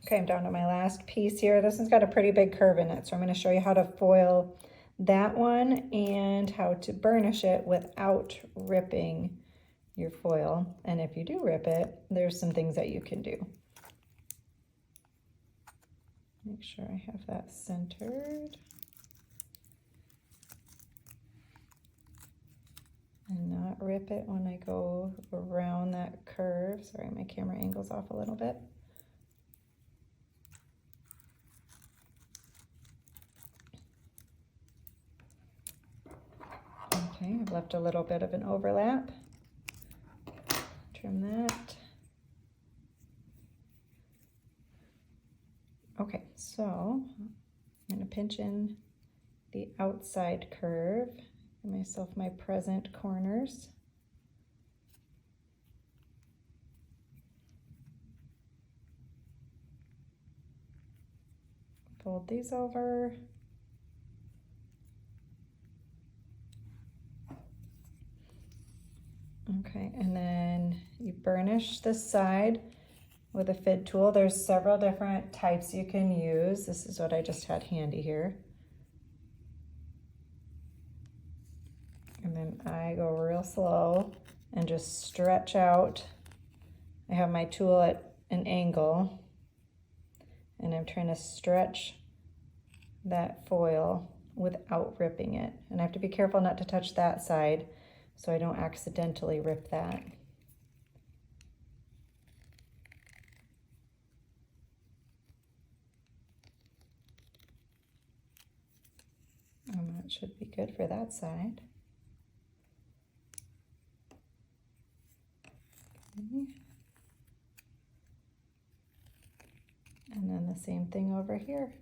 Okay, I'm down to my last piece here. This one's got a pretty big curve in it, so I'm going to show you how to foil that one and how to burnish it without ripping your foil. And if you do rip it, there's some things that you can do. Make sure I have that centered. And not rip it when I go around that curve. Sorry, my camera angle's off a little bit. Okay, I've left a little bit of an overlap. Trim that. Okay, so I'm going to pinch in the outside curve, give myself my present corners. Fold these over. Okay, and then you burnish this side with a fid tool. There's several different types you can use. This is what I just had handy here. And then I go real slow and just stretch out. I have my tool at an angle and I'm trying to stretch that foil without ripping it. And I have to be careful not to touch that side so I don't accidentally rip that. And that should be good for that side. Okay. And then the same thing over here.